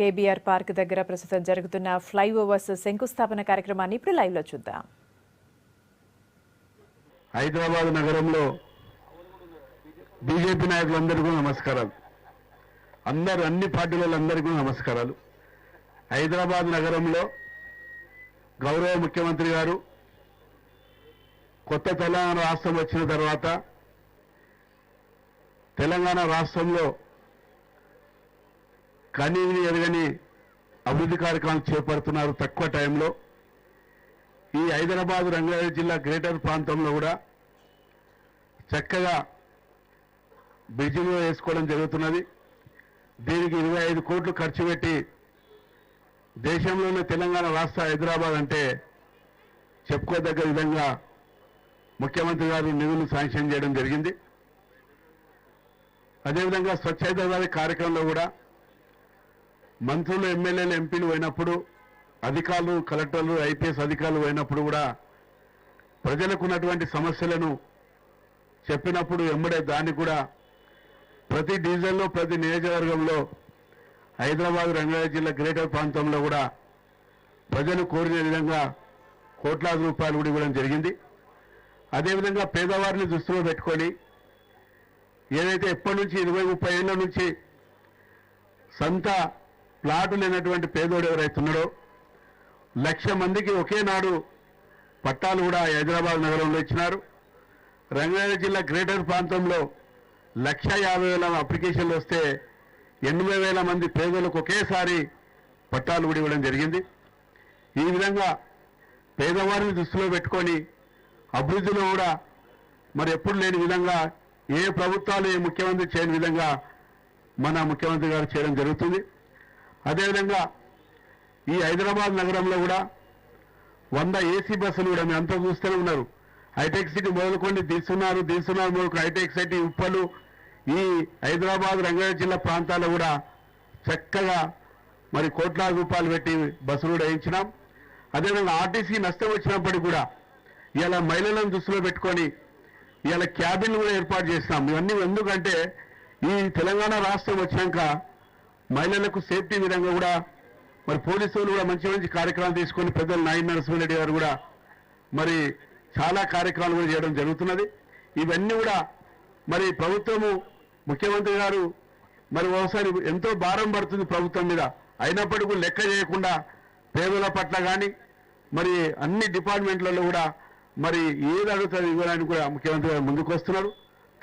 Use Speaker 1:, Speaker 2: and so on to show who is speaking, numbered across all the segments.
Speaker 1: KBR park దగ్గర ప్రస్తుతం జరుగుతున్న ఫ్లైఓవర్స్ శంకుస్థాపన కార్యక్రమాన్ని ఇప్పుడు లైవ్ లో చూద్దాం.
Speaker 2: హైదరాబాద్ నగరంలో బీజేపీ నాయకులందరికీ నమస్కారాలు. అన్ని పార్టీలందరికీ నమస్కారాలు. హైదరాబాద్ నగరంలో గౌరవ ముఖ్యమంత్రి గారు కొత్త తెలంగాణ రాష్ట్రం వచ్చిన తర్వాత తెలంగాణ రాష్ట్రంలో కనీవిని ఎరగని అభివృద్ధి కార్యక్రమాలు చేపడుతున్నారు. తక్కువ టైంలో ఈ హైదరాబాద్ రంగారెడ్డి జిల్లా గ్రేటర్ ప్రాంతంలో కూడా చక్కగా బ్రిడ్జిలు వేసుకోవడం జరుగుతున్నది. దీనికి 25 కోట్లు ఖర్చు పెట్టి దేశంలోనే తెలంగాణ రాష్ట్ర హైదరాబాద్ అంటే చెప్పుకోదగ్గ విధంగా ముఖ్యమంత్రి గారు నిధులు శాంక్షన్ చేయడం జరిగింది. అదేవిధంగా స్వచ్ఛ హైదరాబాద్ కార్యక్రమంలో కూడా మంత్రులు, ఎమ్మెల్యేలు, ఎంపీలు పోయినప్పుడు, అధికారులు, కలెక్టర్లు, ఐపీఎస్ అధికారులు పోయినప్పుడు కూడా ప్రజలకు ఉన్నటువంటి సమస్యలను చెప్పినప్పుడు వెంబడే దాన్ని కూడా ప్రతి డివిజన్లో, ప్రతి నియోజకవర్గంలో హైదరాబాద్ రంగారెడ్డి జిల్లా గ్రేటర్ ప్రాంతంలో కూడా ప్రజలు కోరిన విధంగా కోట్లాది రూపాయలు కూడా ఇవ్వడం జరిగింది. అదేవిధంగా పేదవారిని దృష్టిలో పెట్టుకొని ఏదైతే ఎప్పటి నుంచి 20-30 ఏళ్ల నుంచి సొంత ప్లాటు లేనటువంటి పేదోడు ఎవరైతున్నాడో 1,00,000 మందికి ఒకేనాడు పట్టాలు కూడా హైదరాబాద్ నగరంలో ఇచ్చినారు. రంగారెడ్డి జిల్లా గ్రేటర్ ప్రాంతంలో 1,50,000 అప్లికేషన్లు వస్తే 80,000 మంది పేదలకు ఒకేసారి పట్టాలు కూడా ఇవ్వడం జరిగింది. ఈ విధంగా పేదవారిని దృష్టిలో పెట్టుకొని అభివృద్ధిలో కూడా మరి ఎప్పుడు లేని విధంగా ఏ ప్రభుత్వాలు, ఏ ముఖ్యమంత్రి చేయని విధంగా మన ముఖ్యమంత్రి గారు చేయడం జరుగుతుంది. అదేవిధంగా ఈ హైదరాబాద్ నగరంలో కూడా 100 ఏసీ బస్సులు కూడా మీరు అంతా చూస్తూనే ఉన్నారు. హైటెక్ సిటీ మొదలుకొని తీస్తున్నారు మొదలుకొని హైటెక్ సిటీ ఉప్పలు ఈ హైదరాబాద్ రంగారెడ్డి జిల్లా ప్రాంతాల్లో కూడా చక్కగా మరి కోట్లాది రూపాయలు పెట్టి బస్సులు కూడా వేయించినాం. అదేవిధంగా ఆర్టీసీ నష్టం వచ్చినప్పటికీ కూడా ఇలా మహిళలను దృష్టిలో పెట్టుకొని ఇలా క్యాబిన్లు కూడా ఏర్పాటు చేసినాం. ఇవన్నీ ఎందుకంటే ఈ తెలంగాణ రాష్ట్రం వచ్చినాక మహిళలకు సేఫ్టీ విధంగా కూడా మరి పోలీసులు కూడా మంచి కార్యక్రమాలు తీసుకొని పెద్దలు నాయన నరసింహారెడ్డి గారు కూడా మరి చాలా కార్యక్రమాలు కూడా చేయడం జరుగుతున్నది. ఇవన్నీ కూడా మరి ప్రభుత్వము, ముఖ్యమంత్రి గారు మరి ఒకసారి ఎంతో భారం పడుతుంది ప్రభుత్వం మీద. అయినప్పటికీ లెక్క చేయకుండా పేదల పట్ల కానీ మరి అన్ని డిపార్ట్మెంట్లలో కూడా మరి ఏది అడుగుతుంది ఇవ్వడానికి కూడా ముఖ్యమంత్రి గారు ముందుకు వస్తున్నారు.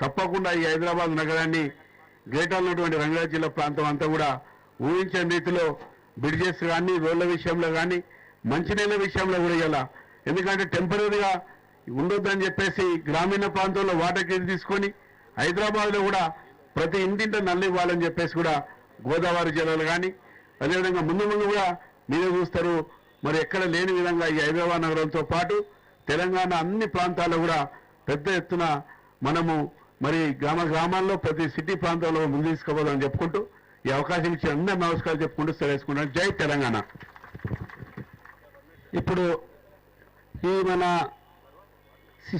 Speaker 2: తప్పకుండా ఈ హైదరాబాద్ నగరాన్ని, గ్రేటర్ ఉన్నటువంటి రంగారెడ్డి జిల్లా ప్రాంతం అంతా కూడా ఊహించని రీతిలో బ్రిడ్జెస్ కానీ, రోడ్ల విషయంలో కానీ, మంచినీళ్ళ విషయంలో కూడా ఇవ్వాల. ఎందుకంటే టెంపరీగా ఉండొద్దని చెప్పేసి గ్రామీణ ప్రాంతంలో వాటర్ కింద తీసుకొని హైదరాబాద్లో కూడా ప్రతి ఇంటింట నల్లు ఇవ్వాలని చెప్పేసి కూడా గోదావరి జిల్లాలు కానీ, అదేవిధంగా ముందు కూడా మీరే చూస్తారు మరి ఎక్కడ లేని విధంగా ఈ హైదరాబాద్ నగరంతో పాటు తెలంగాణ అన్ని ప్రాంతాల్లో కూడా పెద్ద ఎత్తున మనము మరి గ్రామాల్లో ప్రతి సిటీ ప్రాంతంలో ముందు తీసుకోవాలని చెప్పుకుంటూ ఈ అవకాశం ఇచ్చి అందరూ నమస్కారాలు చెప్పుకుంటూ సెలవుకుంటున్నాను. జై తెలంగాణ.
Speaker 3: ఇప్పుడు ఈ మన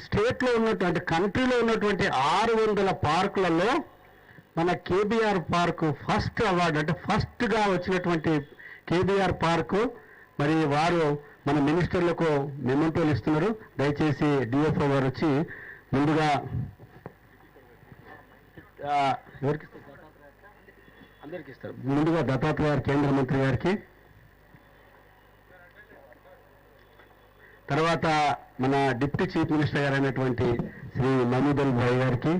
Speaker 3: స్టేట్లో ఉన్నటువంటి, కంట్రీలో ఉన్నటువంటి 600 పార్కులలో మన కేబీఆర్ పార్కు ఫస్ట్ అవార్డు, అంటే ఫస్ట్గా వచ్చినటువంటి కేబీఆర్ పార్కు మరి వారు మన మినిస్టర్లకు మెమెంటోలు ఇస్తున్నారు. దయచేసి డిఎఫ్ఓ గారు వచ్చి ముందుగా ఎవరికి అందరికి ఇస్తారు. ముందుగా దత్తాత్రేయ కేంద్ర మంత్రి గారికి, తర్వాత మన డిప్యూటీ చీఫ్ మినిస్టర్ గారు అయినటువంటి శ్రీ మహమూద్ అలీ భాయ్ గారికి,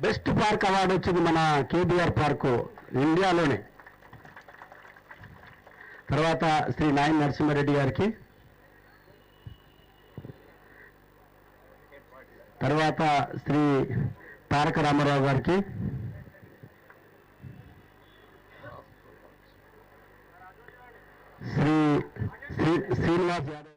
Speaker 3: బెస్ట్ పార్క్ అవార్డు వచ్చింది మన కేబీఆర్ పార్కు ఇండియాలోనే. తర్వాత శ్రీ నాయన నరసింహారెడ్డి గారికి, తర్వాత శ్రీ తారక రామారావు గారికి, శ్రీ శ్రీనివాస్ యాదవ్